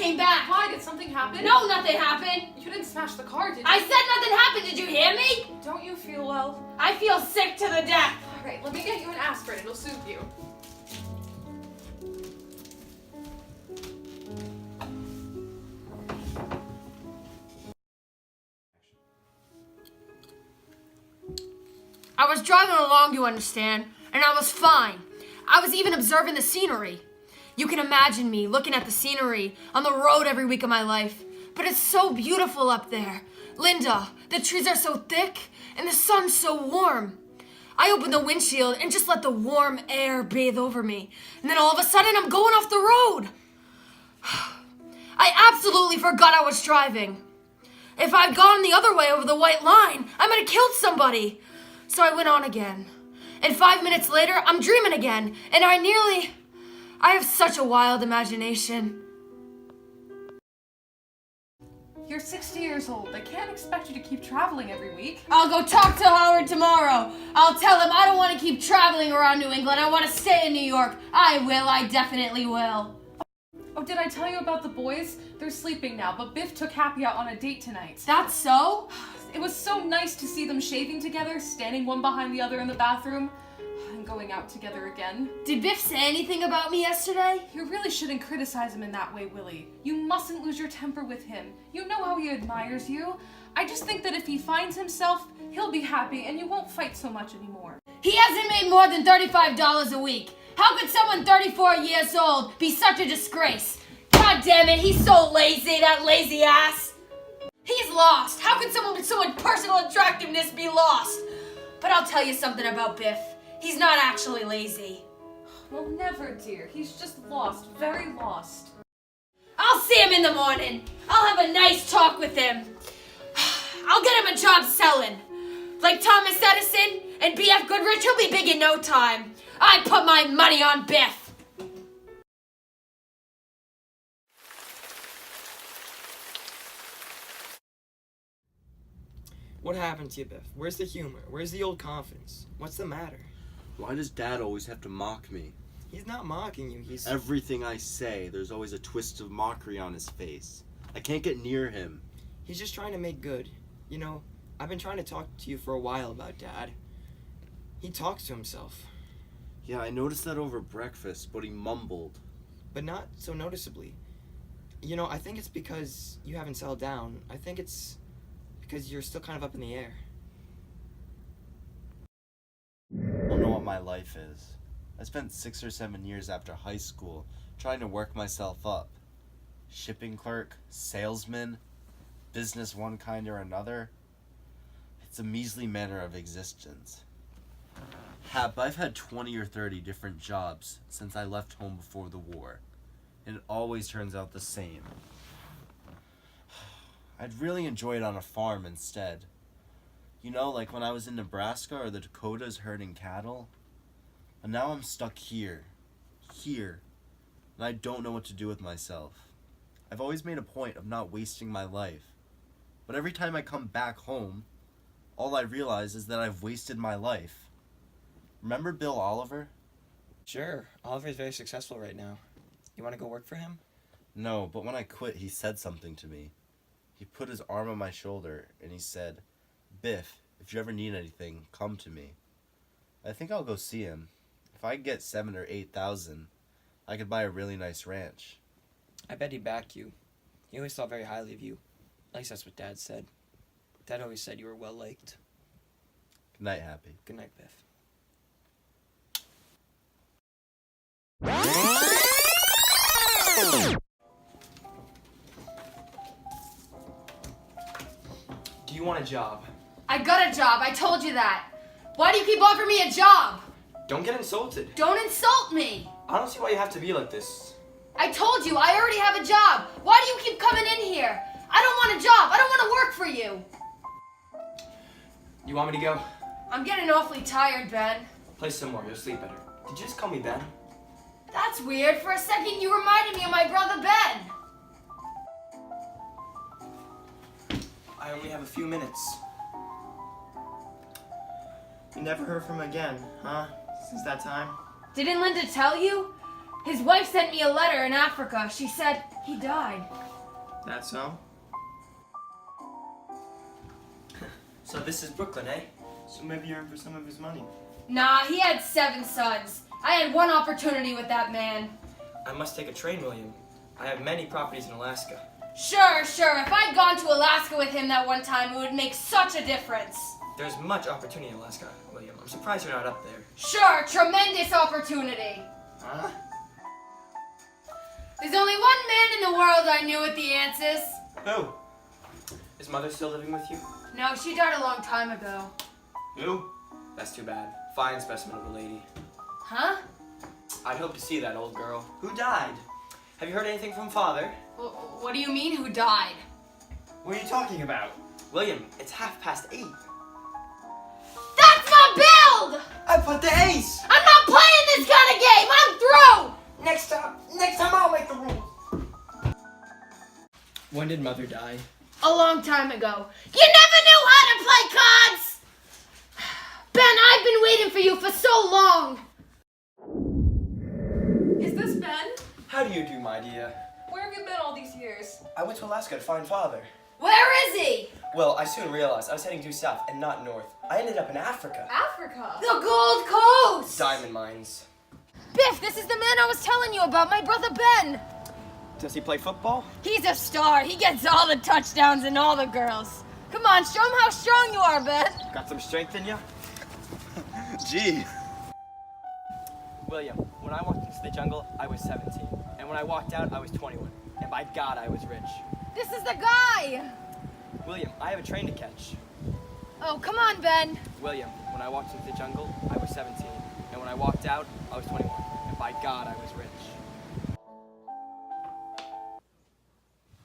came back. Why? Did something happen? No, nothing happened. You didn't smash the car, did you? I said nothing happened. Did you hear me? Don't you feel well? I feel sick to the death. Alright, let me get you an aspirin. It'll soothe you. I was driving along, you understand, and I was fine. I was even observing the scenery. You can imagine me looking at the scenery on the road every week of my life. But it's so beautiful up there. Linda, the trees are so thick and the sun's so warm. I opened the windshield and just let the warm air bathe over me. And then all of a sudden I'm going off the road. I absolutely forgot I was driving. If I'd gone the other way over the white line, I might have killed somebody. So I went on again. And 5 minutes later, I'm dreaming again. And I have such a wild imagination. You're 60 years old. I can't expect you to keep traveling every week. I'll go talk to Howard tomorrow. I'll tell him I don't want to keep traveling around New England. I want to stay in New York. I definitely will. Oh, did I tell you about the boys? They're sleeping now, but Biff took Happy out on a date tonight. That's so? It was so nice to see them shaving together, standing one behind the other in the bathroom, and going out together again. Did Biff say anything about me yesterday? You really shouldn't criticize him in that way, Willie. You mustn't lose your temper with him. You know how he admires you. I just think that if he finds himself, he'll be happy and you won't fight so much anymore. He hasn't made more than $35 a week. How could someone 34 years old be such a disgrace? God damn it, he's so lazy, that lazy ass. He's lost. How could someone with so much personal attractiveness be lost? But I'll tell you something about Biff. He's not actually lazy. Well, never, dear. He's just lost. Very lost. I'll see him in the morning. I'll have a nice talk with him. I'll get him a job selling. Like Thomas Edison and B.F. Goodrich, he'll be big in no time. I put my money on Biff. What happened to you, Biff? Where's the humor? Where's the old confidence? What's the matter? Why does Dad always have to mock me? He's not mocking you, he's... Everything I say, there's always a twist of mockery on his face. I can't get near him. He's just trying to make good. You know, I've been trying to talk to you for a while about Dad. He talks to himself. Yeah, I noticed that over breakfast, but he mumbled. But not so noticeably. You know, I think it's because you haven't settled down. I think it's because you're still kind of up in the air. I don't know what my life is. I spent 6 or 7 years after high school trying to work myself up. Shipping clerk, salesman, business one kind or another. It's a measly manner of existence. Hap, I've had 20 or 30 different jobs since I left home before the war, and it always turns out the same. I'd really enjoy it on a farm instead. You know, like when I was in Nebraska or the Dakotas herding cattle. And now I'm stuck here, and I don't know what to do with myself. I've always made a point of not wasting my life. But every time I come back home, all I realize is that I've wasted my life. Remember Bill Oliver? Sure, Oliver's very successful right now. You want to go work for him? No, but when I quit, he said something to me. He put his arm on my shoulder and he said, "Biff, if you ever need anything, come to me." I think I'll go see him. If I could get 7,000 or 8,000, I could buy a really nice ranch. I bet he'd back you. He always thought very highly of you. At least that's what Dad said. Dad always said you were well liked. Good night, Happy. Good night, Biff. Do you want a job? I got a job. I told you that. Why do you keep offering me a job? Don't get insulted. Don't insult me. I don't see why you have to be like this. I told you, I already have a job. Why do you keep coming in here? I don't want a job. I don't want to work for you. You want me to go? I'm getting awfully tired, Ben. Play some more, you'll sleep better. Did you just call me Ben? That's weird. For a second, you reminded me of my brother Ben. I only have a few minutes. You never heard from him again, huh? Since that time? Didn't Linda tell you? His wife sent me a letter in Africa. She said he died. That's so? So this is Brooklyn, eh? So maybe you're in for some of his money. Nah, he had 7 sons. I had one opportunity with that man. I must take a train, William. I have many properties in Alaska. Sure. If I'd gone to Alaska with him that one time, it would make such a difference. There's much opportunity in Alaska, William. I'm surprised you're not up there. Sure, tremendous opportunity. Huh? There's only one man in the world I knew with the answers. Who? Is mother still living with you? No, she died a long time ago. Who? That's too bad. Fine specimen of a lady. Huh? I'd hope to see that old girl. Who died? Have you heard anything from father? What do you mean, who died? What are you talking about? William, it's 8:30. That's my build! I put the ace! I'm not playing this kind of game! I'm through! Next time I'll make the rules. When did Mother die? A long time ago. You never knew how to play cards! Ben, I've been waiting for you for so long! Is this Ben? How do you do, my dear? Where have you been all these years? I went to Alaska to find father. Where is he? Well, I soon realized I was heading due south and not north. I ended up in Africa. Africa? The Gold Coast! Diamond mines. Biff, this is the man I was telling you about, my brother Ben. Does he play football? He's a star. He gets all the touchdowns and all the girls. Come on, show him how strong you are, Ben. Got some strength in you? Gee. William, when I walked into the jungle, I was 17. And when I walked out, I was 21. And by God, I was rich. This is the guy. William, I have a train to catch. Oh, come on, Ben. William, when I walked into the jungle, I was 17. And when I walked out, I was 21. And by God, I was rich.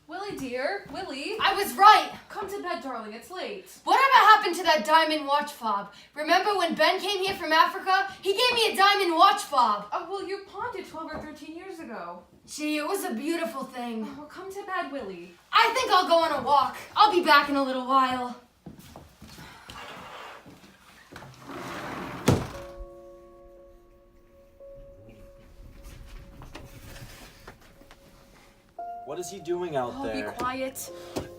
Willie, dear. Willie. I was right. Come to bed, darling. It's late. Whatever happened to that diamond watch fob? Remember when Ben came here from Africa? He gave me a diamond watch fob. Oh, well, you pawned it 12 or 13 years ago. Gee, it was a beautiful thing. Well, come to bed, Willie. I think I'll go on a walk. I'll be back in a little while. What is he doing out Oh, there? be quiet.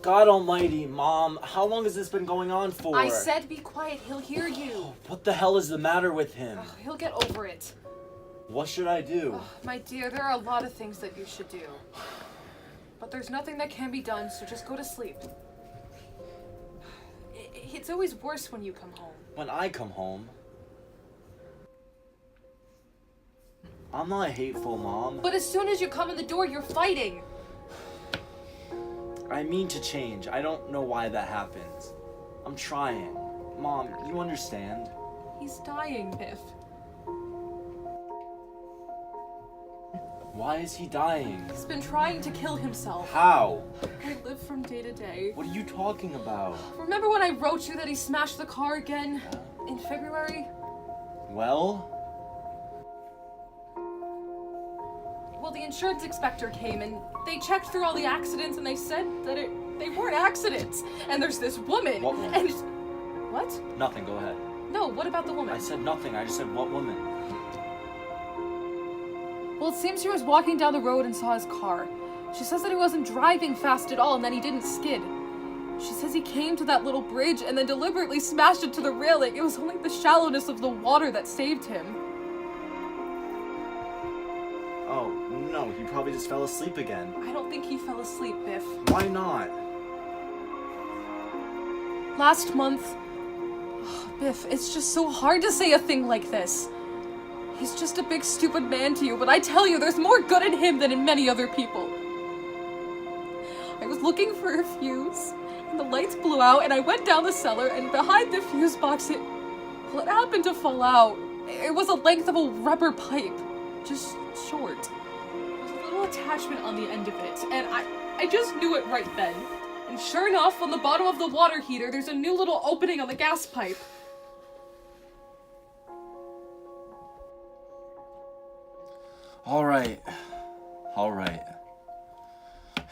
God almighty, Mom, how long has this been going on for? I said be quiet. He'll hear you. What the hell is the matter with him? Oh, he'll get over it. What should I do? Oh, my dear, there are a lot of things that you should do. But there's nothing that can be done, so just go to sleep. It's always worse when you come home. When I come home? I'm not hateful, Mom. But as soon as you come in the door, you're fighting. I mean to change. I don't know why that happens. I'm trying. Mom, you understand? He's dying, Biff. Why is he dying? He's been trying to kill himself. How? I live from day to day. What are you talking about? Remember when I wrote you that he smashed the car again in February? Well? Well, the insurance inspector came and they checked through all the accidents and they said that they weren't accidents. And there's this woman. What woman? And what? Nothing, go ahead. No, what about the woman? I said nothing, I just said what woman? Well, it seems she was walking down the road and saw his car. She says that he wasn't driving fast at all and that he didn't skid. She says he came to that little bridge and then deliberately smashed it to the railing. It was only the shallowness of the water that saved him. Oh, no, he probably just fell asleep again. I don't think he fell asleep, Biff. Why not? Last month... Biff, it's just so hard to say a thing like this. He's just a big stupid man to you, but I tell you, there's more good in him than in many other people. I was looking for a fuse, and the lights blew out, and I went down the cellar, and behind the fuse box, it happened to fall out. It was the length of a rubber pipe, just short. There was a little attachment on the end of it, and I just knew it right then. And sure enough, on the bottom of the water heater, there's a new little opening on the gas pipe. All right.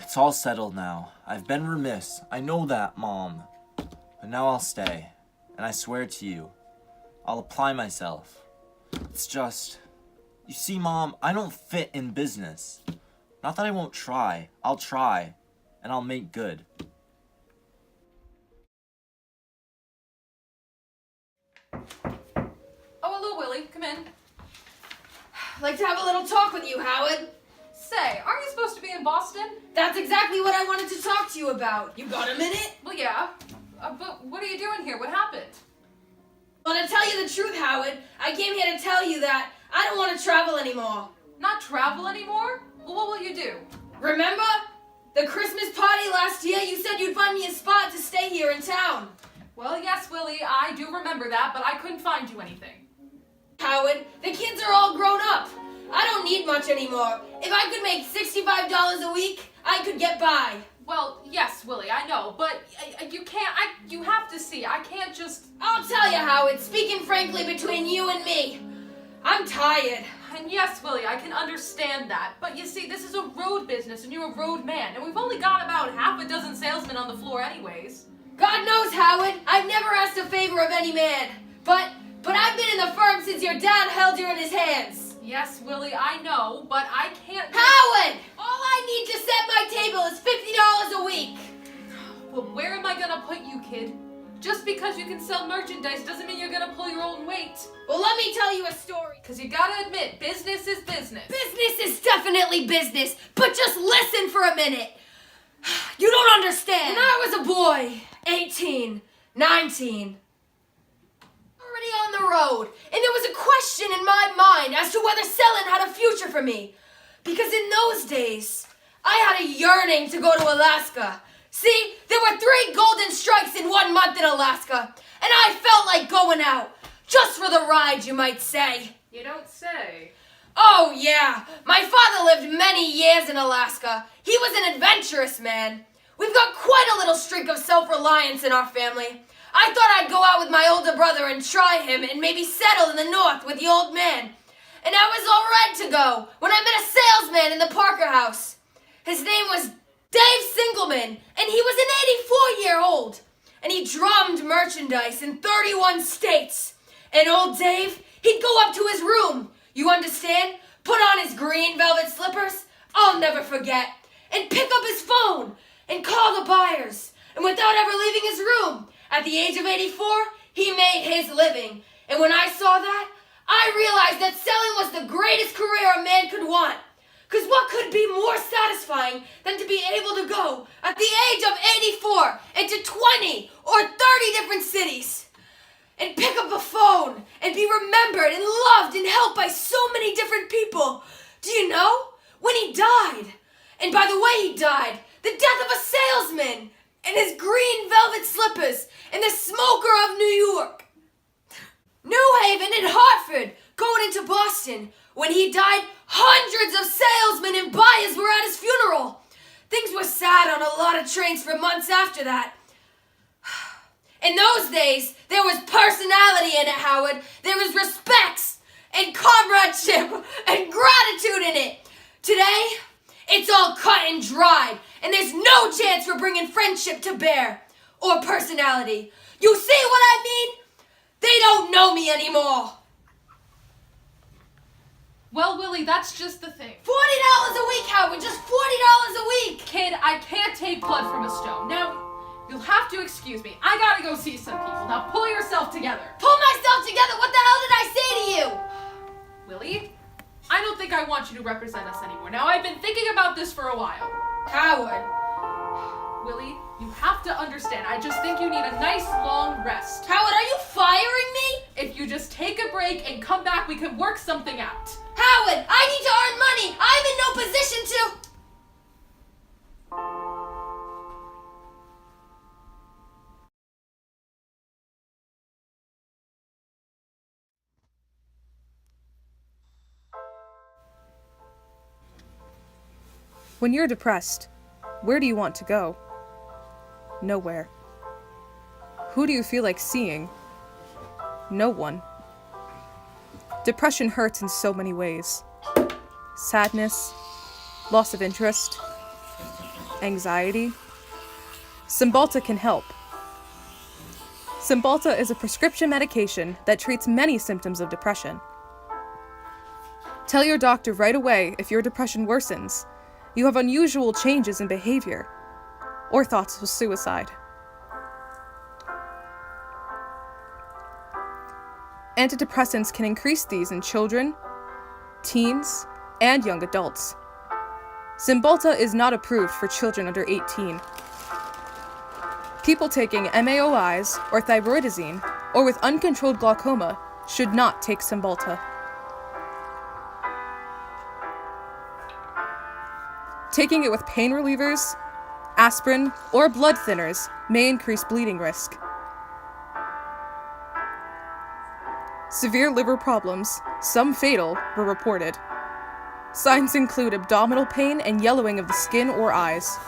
It's all settled now. I've been remiss. I know that, Mom. But now I'll stay. And I swear to you, I'll apply myself. It's just, You see, Mom, I don't fit in business. Not that I won't try. I'll try, and I'll make good. Oh, hello, Willie. Come in. I'd like to have a little talk with you, Howard. Say, aren't you supposed to be in Boston? That's exactly what I wanted to talk to you about. You got a minute? Well, yeah. But what are you doing here? What happened? Well, to tell you the truth, Howard, I came here to tell you that I don't want to travel anymore. Not travel anymore? Well, what will you do? Remember? The Christmas party last year, you said you'd find me a spot to stay here in town. Well, yes, Willie, I do remember that, but I couldn't find you anything. Howard, the kids are all grown up. I don't need much anymore. If I could make $65 a week, I could get by. Well, yes, Willie, I know, but you can't, you have to see, I can't just... I'll tell you, Howard, speaking frankly between you and me, I'm tired. And yes, Willie, I can understand that, but you see, this is a road business, and you're a road man, and we've only got about half a dozen salesmen on the floor anyways. God knows, Howard, I've never asked a favor of any man, but I've been in the firm since your dad held you in his hands. Yes, Willie, I know, but I can't... Howard! All I need to set my table is $50 a week. Well, where am I gonna put you, kid? Just because you can sell merchandise doesn't mean you're gonna pull your own weight. Well, let me tell you a story. Because you gotta admit, business is business. Business is definitely business, but just listen for a minute. You don't understand. When I was a boy, 18, 19, already on the road, and there was a question in my mind as to whether selling had a future for me. Because in those days, I had a yearning to go to Alaska. See, there were 3 golden strikes in 1 month in Alaska, and I felt like going out. Just for the ride, you might say. You don't say. Oh, yeah. My father lived many years in Alaska. He was an adventurous man. We've got quite a little streak of self-reliance in our family. I thought I'd go out with my older brother and try him and maybe settle in the north with the old man. And I was all right to go when I met a salesman in the Parker house. His name was Dave Singleman, and he was an 84-year-old. And he drummed merchandise in 31 states. And old Dave, he'd go up to his room, you understand? Put on his green velvet slippers, I'll never forget, and pick up his phone and call the buyers. And without ever leaving his room, at the age of 84, he made his living. And when I saw that, I realized that selling was the greatest career a man could want. Because what could be more satisfying than to be able to go at the age of 84 into 20 or 30 different cities and pick up a phone and be remembered and loved and helped by so many different people? Do you know? When he died, and by the way he died, the death of a salesman and his green velvet slippers and the smoker of New York. New Haven and Hartford going into Boston. When he died, hundreds of salesmen and buyers were at his funeral. Things were sad on a lot of trains for months after that. In those days, there was personality in it, Howard. There was respect and comradeship and gratitude in it. Today, it's all cut and dried, and there's no chance for bringing friendship to bear or personality. You see what I mean? They don't know me anymore. Well, Willie, that's just the thing. $40 a week, Howard, just $40 a week. Kid, I can't take blood from a stone. Now, you'll have to excuse me. I gotta go see some people. Now, pull yourself together. Pull myself together? What the hell did I say to you? Willie, I don't think I want you to represent us anymore. Now, I've been thinking about this for a while. Howard. Willie, you have to understand. I just think you need a nice long rest. Howard, are you firing me? If you just take a break and come back, we can work something out. Howard, I need to earn money. I'm in no position to... When you're depressed, where do you want to go? Nowhere. Who do you feel like seeing? No one. Depression hurts in so many ways. Sadness, loss of interest, anxiety. Cymbalta can help. Cymbalta is a prescription medication that treats many symptoms of depression. Tell your doctor right away if your depression worsens, you have unusual changes in behavior, or thoughts of suicide. Antidepressants can increase these in children, teens, and young adults. Cymbalta is not approved for children under 18. People taking MAOIs or thyroidazine or with uncontrolled glaucoma should not take Cymbalta. Taking it with pain relievers, aspirin, or blood thinners may increase bleeding risk. Severe liver problems, some fatal, were reported. Signs include abdominal pain and yellowing of the skin or eyes.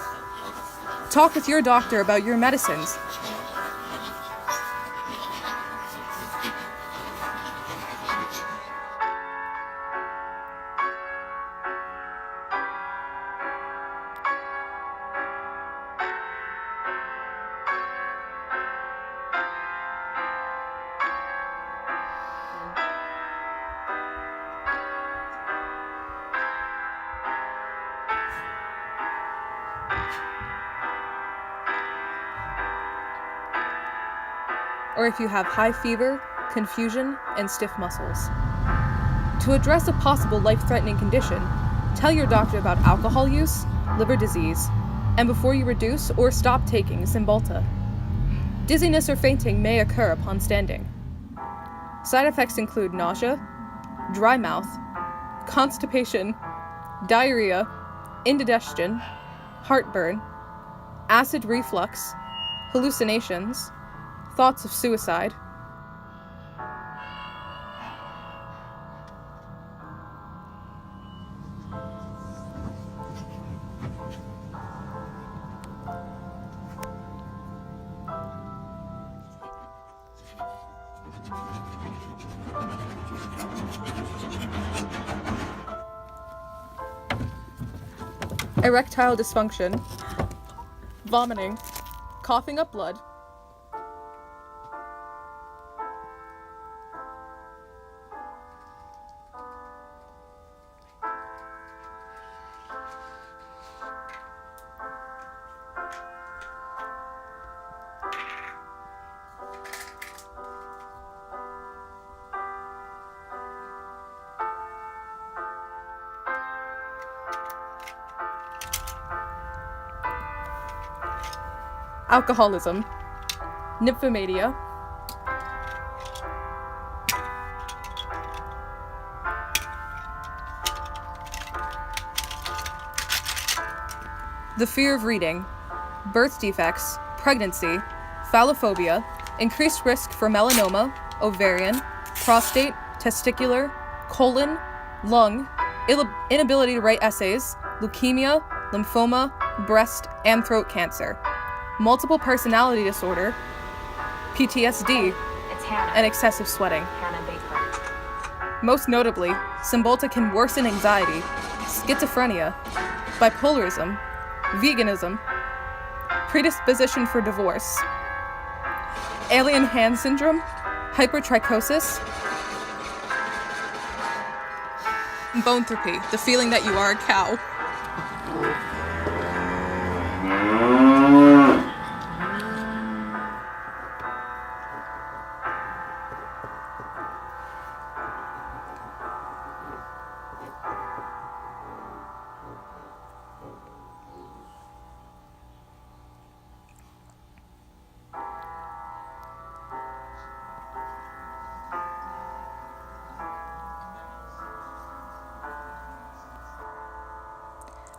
Talk with your doctor about your medicines. Or if you have high fever, confusion, and stiff muscles. To address a possible life-threatening condition, tell your doctor about alcohol use, liver disease, and before you reduce or stop taking Cymbalta. Dizziness or fainting may occur upon standing. Side effects include nausea, dry mouth, constipation, diarrhea, indigestion, heartburn, acid reflux, hallucinations, thoughts of suicide. Erectile dysfunction, vomiting, coughing up blood, alcoholism, nymphomania, the fear of reading, birth defects, pregnancy, phallophobia, increased risk for melanoma, ovarian, prostate, testicular, colon, lung, inability to write essays, leukemia, lymphoma, breast, and throat cancer, multiple personality disorder, PTSD, It's Hannah. and excessive sweating. Hannah Baker. Most notably, Cymbalta can worsen anxiety, schizophrenia, bipolarism, veganism, predisposition for divorce, alien hand syndrome, hypertrichosis, boanthropy, the feeling that you are a cow.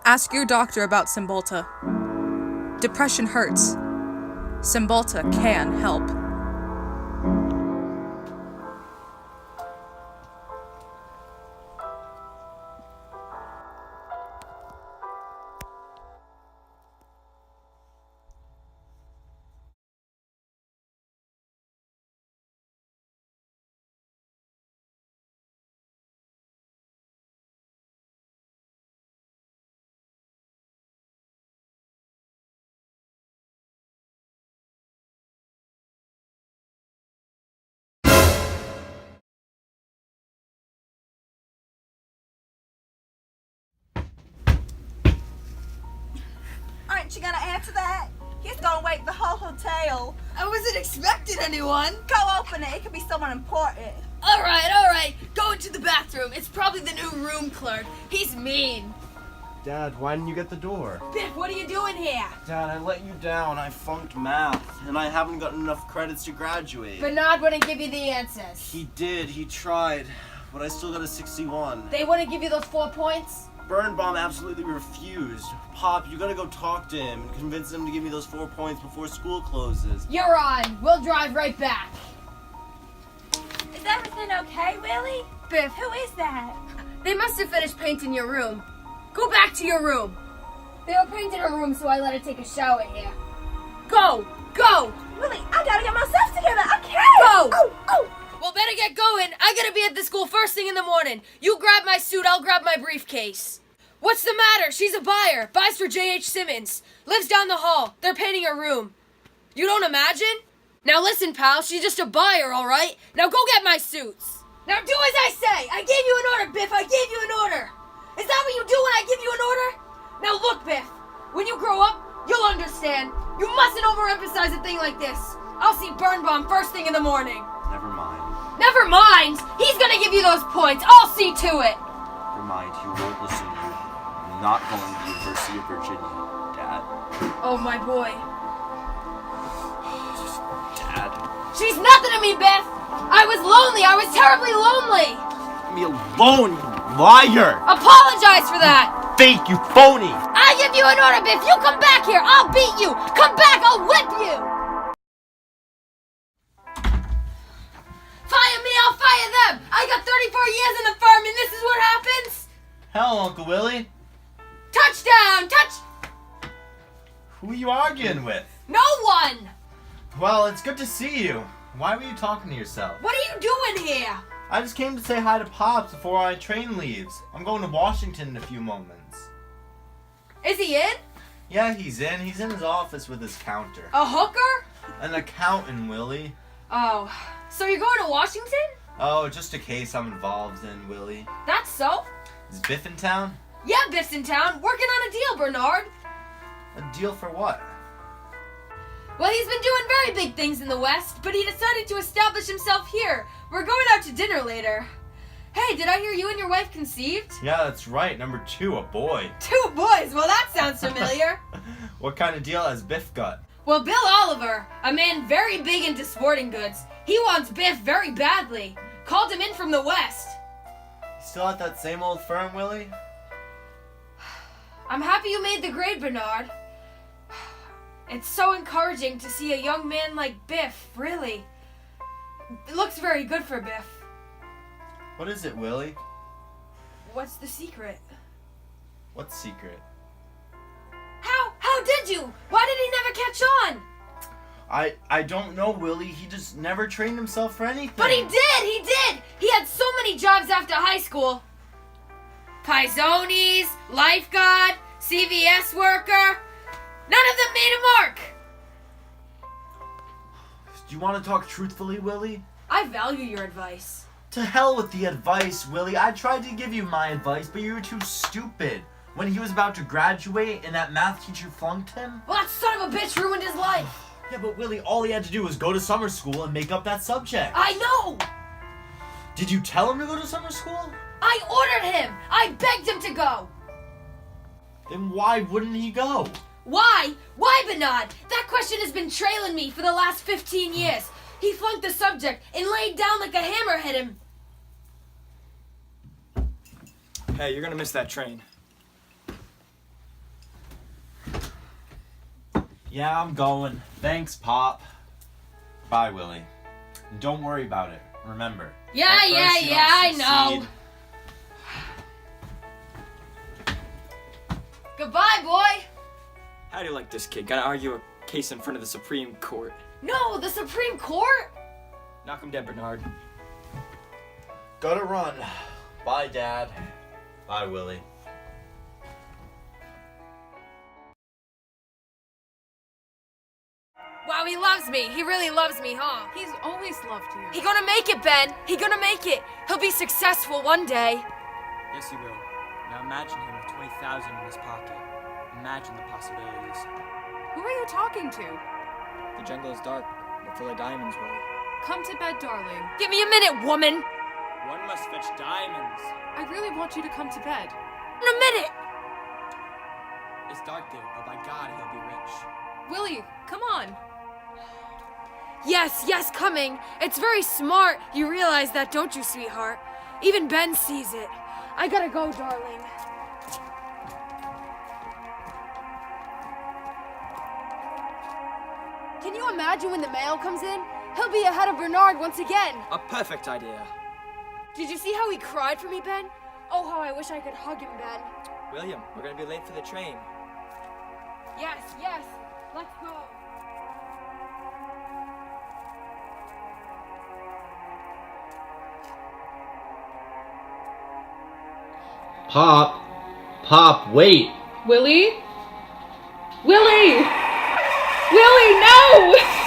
Ask your doctor about Cymbalta. Depression hurts. Cymbalta can help. Aren't you gonna answer that? He's gonna wake the whole hotel. I wasn't expecting anyone. Go open it. It could be someone important. All right. Go into the bathroom. It's probably the new room clerk. He's mean. Dad, why didn't you get the door? Biff, what are you doing here? Dad, I let you down. I flunked math, and I haven't gotten enough credits to graduate. Bernard wouldn't give you the answers. He did. He tried, but I still got a 61. They wouldn't give you those 4 points? Birnbaum absolutely refused. Pop, you gotta go talk to him and convince him to give me those 4 points before school closes. You're on. We'll drive right back. Is everything okay, Willie? Biff, Who is that? they must have finished painting your room. Go back to your room. They were painting her room, so I let her take a shower here. Go! Willie, I gotta get myself together. I can't. Go! Oh. Well, better get going. I gotta be at the school first thing in the morning. You grab my suit, I'll grab my briefcase. What's the matter? She's a buyer. Buys for J.H. Simmons. Lives down the hall. They're painting her room. You don't imagine? Now listen, pal. She's just a buyer, all right? Now go get my suits. Now do as I say. I gave you an order, Biff. I gave you an order. Is that what you do when I give you an order? Now look, Biff. When you grow up, you'll understand. You mustn't overemphasize a thing like this. I'll see Birnbaum first thing in the morning. Never mind. Never mind! He's gonna give you those points! I'll see to it! Never mind. He won't listen to you. I'm not going to the University of Virginia, Dad. Oh, my boy. Dad. She's nothing to me, Biff! I was lonely! I was terribly lonely! Leave me alone, you liar! Apologize for that! Fake, you phony! I give you an order, Biff! You come back here! I'll beat you! Come back! I'll whip you! Fire me! I'll fire them! I got 34 years in the firm and this is what happens? Hell, Uncle Willie. Touchdown! Who are you arguing with? No one! Well, it's good to see you. Why were you talking to yourself? What are you doing here? I just came to say hi to Pops before our train leaves. I'm going to Washington in a few moments. Is he in? Yeah, he's in. He's in his office with his counter. A hooker? An accountant, Willie. Oh, so you're going to Washington? Oh, just a case I'm involved in, Willie. That's so? Is Biff in town? Yeah, Biff's in town, working on a deal, Bernard. A deal for what? Well, he's been doing very big things in the West, but he decided to establish himself here. We're going out to dinner later. Hey, did I hear you and your wife conceived? Yeah, that's right. Number 2, a boy. 2 boys, well that sounds familiar. What kind of deal has Biff got? Well, Bill Oliver, a man very big into sporting goods, he wants Biff very badly. Called him in from the West. Still at that same old firm, Willie? I'm happy you made the grade, Bernard. It's so encouraging to see a young man like Biff, really. It looks very good for Biff. What is it, Willie? What's the secret? What secret? How did you? Why did he never catch on? I don't know, Willie. He just never trained himself for anything. But he did! He had so many jobs after high school. Paizones, lifeguard, CVS worker. None of them made a mark. Do you want to talk truthfully, Willie? I value your advice. To hell with the advice, Willie. I tried to give you my advice, but you were too stupid. When he was about to graduate and that math teacher flunked him? Well, that son of a bitch ruined his life. Yeah, but Willie, all he had to do was go to summer school and make up that subject. I know. Did you tell him to go to summer school? I ordered him. I begged him to go. Then why wouldn't he go? Why? Why, Bernard? That question has been trailing me for the last 15 years. He flunked the subject and laid down like a hammer hit him. Hey, you're gonna miss that train. Yeah, I'm going. Thanks, Pop. Bye, Willie. And don't worry about it. Remember. Yeah, at first you don't I know. succeed. Goodbye, boy. How do you like this kid? Gotta argue a case in front of the Supreme Court. No, the Supreme Court? Knock him dead, Bernard. Gotta run. Bye, Dad. Bye, Willie. Wow, he loves me. He really loves me, huh? He's always loved you. He gonna make it, Ben. He gonna make it. He'll be successful one day. Yes, he will. Now imagine him with 20,000 in his pocket. imagine the possibilities. Who are you talking to? The jungle is dark, but full of diamonds, Willie. Come to bed, darling. Give me a minute, woman! One must fetch diamonds. I really want you to come to bed. In a minute! It's dark there, but by God, he'll be rich. Willie, come on. Yes, yes, coming. It's very smart. You realize that, don't you, sweetheart? Even Ben sees it. I gotta go, darling. Can you imagine when the mail comes in? He'll be ahead of Bernard once again. A perfect idea. Did you see how he cried for me, Ben? Oh, how I wish I could hug him, Ben. William, we're gonna be late for the train. Yes, yes. Let's go. Pop, wait! Willie? Willie! Willie, no!